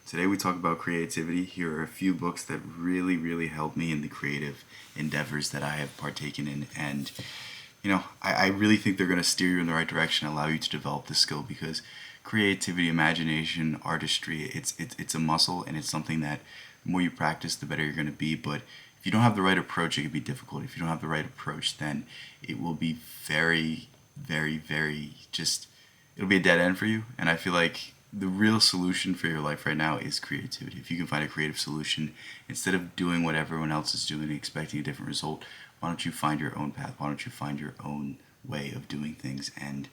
Today we talk about creativity. Here are a few books that really helped me in the creative endeavors that I have partaken in. And, I really think they're going to steer you in the right direction, allow you to develop the skill because creativity, imagination, artistry, it's a muscle and it's something that the more you practice, the better you're going to be. But if you don't have the right approach, it can be difficult. If you don't have the right approach, then it will be very just, it'll be a dead end for you. And I feel like the real solution for your life right now is creativity. If you can find a creative solution, instead of doing what everyone else is doing and expecting a different result, why don't you find your own path? Why don't you find your own way of doing things? And,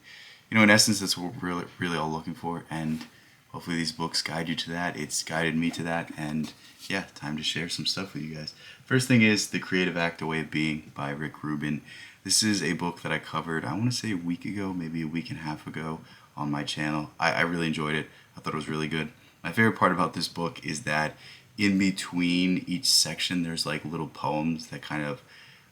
in essence, that's what we're really all looking for. And hopefully these books guide you to that. It's guided me to that. And yeah, time to share some stuff with you guys. First thing is The Creative Act, A Way of Being by Rick Rubin. This is a book that I covered, I want to say a week ago, maybe a week and a half ago on my channel. I really enjoyed it. I thought it was really good. My favorite part about this book is that in between each section, there's like little poems that kind of,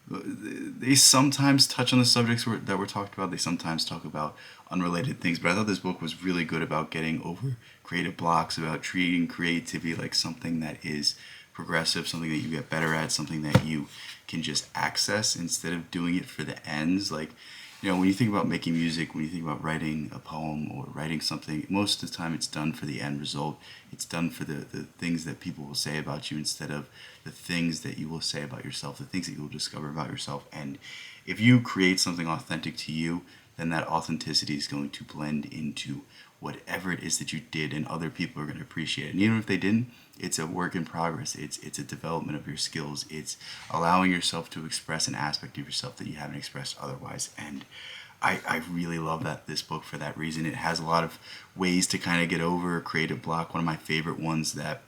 they sometimes touch on the subjects that were talked about. They sometimes talk about unrelated things. But I thought this book was really good about getting over creative blocks, about treating creativity like something that is progressive, something that you get better at, something that you can just access instead of doing it for the ends. Like, when you think about making music, when you think about writing a poem or writing something, most of the time it's done for the end result. It's done for the things that people will say about you instead of the things that you will say about yourself, the things that you will discover about yourself. And if you create something authentic to you, then that authenticity is going to blend into whatever it is that you did, and other people are going to appreciate it. And even if they didn't, it's a work in progress. It's a development of your skills. It's allowing yourself to express an aspect of yourself that you haven't expressed otherwise. And I really love this book for that reason. It has a lot of ways to kind of get over a creative block. One of my favorite ones that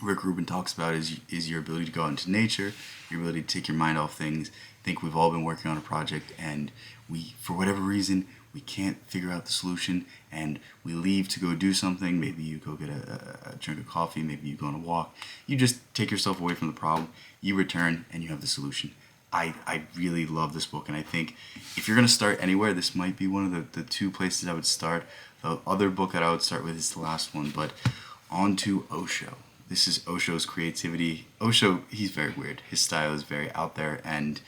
Rick Rubin talks about is your ability to go out into nature, your ability to take your mind off things. I think we've all been working on a project and we, for whatever reason, we can't figure out the solution and we leave to go do something. Maybe you go get a drink of coffee, maybe you go on a walk. You just take yourself away from the problem, you return, and you have the solution. I really love this book, and I think if you're going to start anywhere, this might be one of the two places I would start. The other book that I would start with is the last one, but on to Osho. This is Osho's creativity. Osho, he's very weird. His style is very out there, and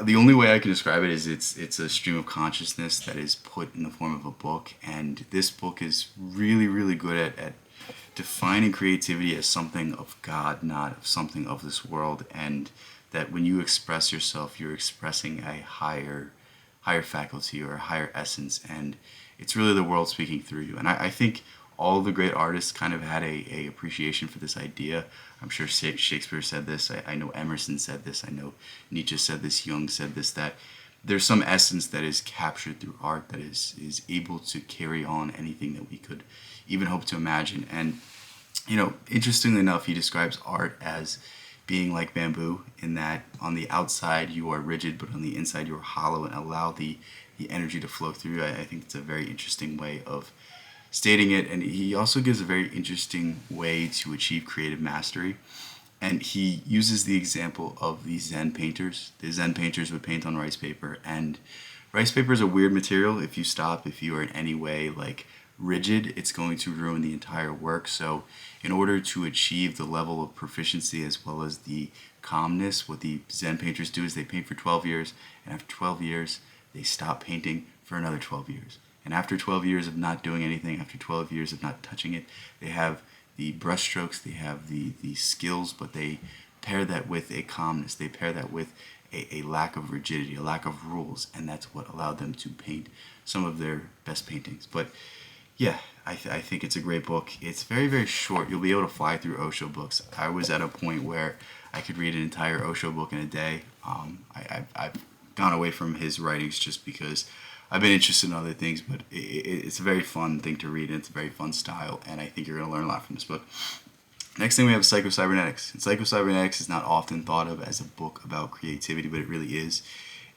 the only way I can describe it is it's a stream of consciousness that is put in the form of a book, and this book is really good at defining creativity as something of God, not of something of this world, and that when you express yourself, you're expressing a higher faculty or a higher essence, and it's really the world speaking through you. And I think all the great artists kind of had a appreciation for this idea. I'm sure Shakespeare said this. I know Emerson said this. I know Nietzsche said this. Jung said this. That there's some essence that is captured through art that is able to carry on anything that we could even hope to imagine. And interestingly enough, he describes art as being like bamboo in that on the outside you are rigid, but on the inside you are hollow and allow the energy to flow through. I think it's a very interesting way of stating it, and he also gives a very interesting way to achieve creative mastery. And he uses the example of the Zen painters. The Zen painters would paint on rice paper, and rice paper is a weird material. If you are in any way like rigid, it's going to ruin the entire work. So in order to achieve the level of proficiency as well as the calmness, what the Zen painters do is they paint for 12 years, and after 12 years, they stop painting for another 12 years. And after 12 years of not doing anything, after 12 years of not touching it, they have the brushstrokes, they have the skills, but they pair that with a calmness. They pair that with a lack of rigidity, a lack of rules, and that's what allowed them to paint some of their best paintings. But yeah, I think it's a great book. It's very short. You'll be able to fly through Osho books. I was at a point where I could read an entire Osho book in a day. I've gone away from his writings just because I've been interested in other things, but it's a very fun thing to read, and it's a very fun style, and I think you're going to learn a lot from this book. Next thing we have Psycho-Cybernetics. And Psycho-Cybernetics is not often thought of as a book about creativity, but it really is.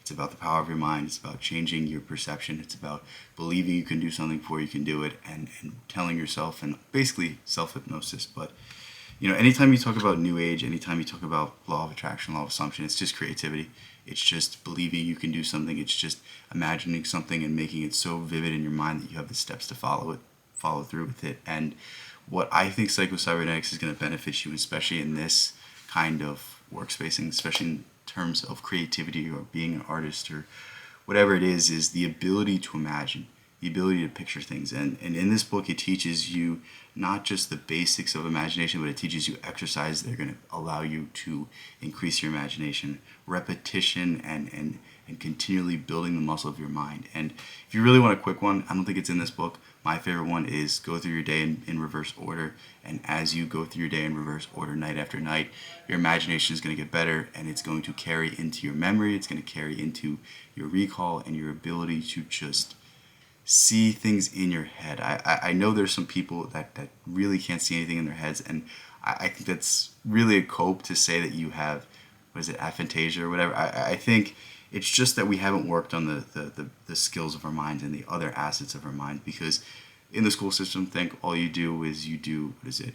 It's about the power of your mind. It's about changing your perception. It's about believing you can do something before you can do it, and telling yourself, and basically self-hypnosis. But anytime you talk about New Age, anytime you talk about law of attraction, law of assumption, it's just creativity. It's just believing you can do something. It's just imagining something and making it so vivid in your mind that you have the steps to follow through with it. And what I think psycho-cybernetics is going to benefit you, especially in this kind of workspace, and especially in terms of creativity or being an artist or whatever it is the ability to imagine, the ability to picture things. And in this book, it teaches you not just the basics of imagination, but it teaches you exercises that are going to allow you to increase your imagination, repetition, and continually building the muscle of your mind. And if you really want a quick one, I don't think it's in this book. My favorite one is go through your day in reverse order. And as you go through your day in reverse order night after night, your imagination is going to get better, and it's going to carry into your memory. It's going to carry into your recall and your ability to just see things in your head. I know there's some people that really can't see anything in their heads, and I think that's really a cope to say that you have, what is it, aphantasia or whatever. I think it's just that we haven't worked on the skills of our minds and the other assets of our minds, because in the school system, think all you do is you do, what is it?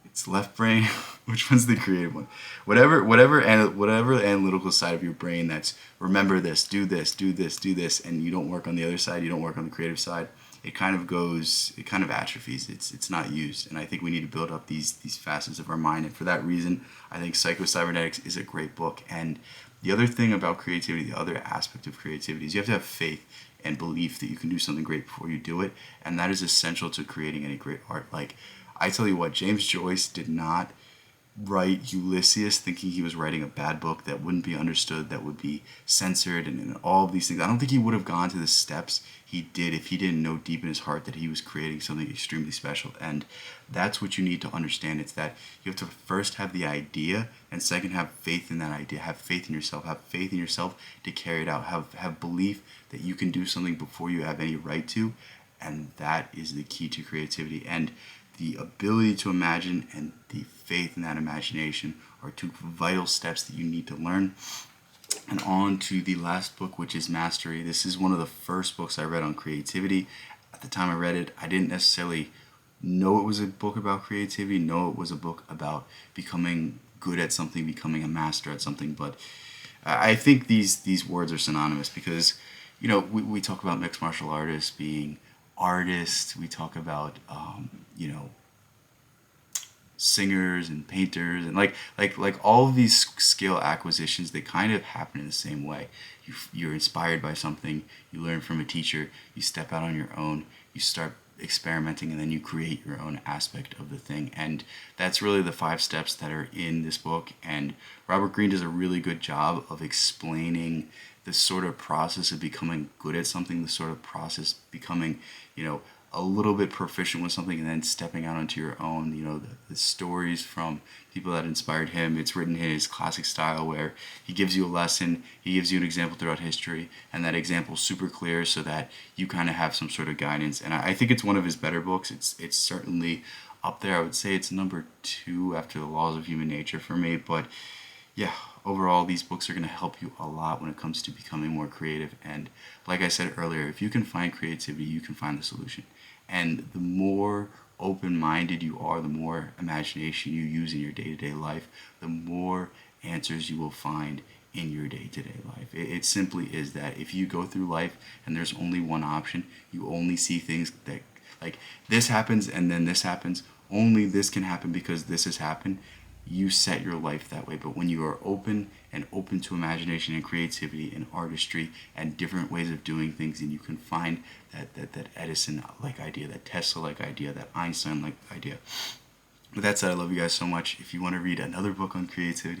It's left brain. Which one's the creative one? Whatever analytical side of your brain that's remember this, do this, do this, do this, and you don't work on the other side. You don't work on the creative side. It kind of atrophies. It's not used, and I think we need to build up these facets of our mind. And for that reason, I think Psycho-Cybernetics is a great book. And the other thing about creativity, the other aspect of creativity, is you have to have faith and belief that you can do something great before you do it, and that is essential to creating any great art. Like, I tell you what, James Joyce did not write Ulysses thinking he was writing a bad book that wouldn't be understood, that would be censored, and all of these things. I don't think he would have gone to the steps he did if he didn't know deep in his heart that he was creating something extremely special. And that's what you need to understand. It's that you have to first have the idea, and second, have faith in that idea. Have faith in yourself. Have faith in yourself to carry it out. Have belief that you can do something before you have any right to. And that is the key to creativity. And the ability to imagine and the faith in that imagination are two vital steps that you need to learn. And on to the last book, which is Mastery. This is one of the first books I read on creativity. At the time I read it, I didn't necessarily know it was a book about creativity, know it was a book about becoming good at something, becoming a master at something. But I think these words are synonymous, because we talk about mixed martial artists being artists. We talk about singers and painters, and like all of these skill acquisitions, they kind of happen in the same way. You're inspired by something, you learn from a teacher, you step out on your own, you start experimenting, and then you create your own aspect of the thing. And that's really the 5 steps that are in this book. And Robert Greene does a really good job of explaining the sort of process of becoming good at something, the sort of process becoming a little bit proficient with something, and then stepping out onto your own. The stories from people that inspired him, it's written in his classic style where he gives you a lesson, he gives you an example throughout history, and that example is super clear so that you kind of have some sort of guidance. And I think it's one of his better books. It's certainly up there. I would say it's number 2 after The Laws of Human Nature for me. But yeah, overall, these books are going to help you a lot when it comes to becoming more creative. And like I said earlier, if you can find creativity, you can find the solution. And the more open-minded you are, the more imagination you use in your day-to-day life, the more answers you will find in your day-to-day life. It simply is that if you go through life and there's only one option, you only see things that, like, this happens and then this happens, only this can happen because this has happened, you set your life that way. But when you are open to imagination and creativity and artistry and different ways of doing things, and you can find that Edison-like idea, that Tesla-like idea, that Einstein-like idea. With that said, I love you guys so much. If you want to read another book on creativity,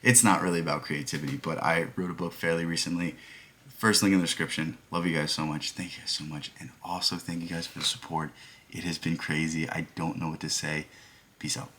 it's not really about creativity, but I wrote a book fairly recently. First link in the description. Love you guys so much. Thank you guys so much. And also thank you guys for the support. It has been crazy. I don't know what to say. Peace out.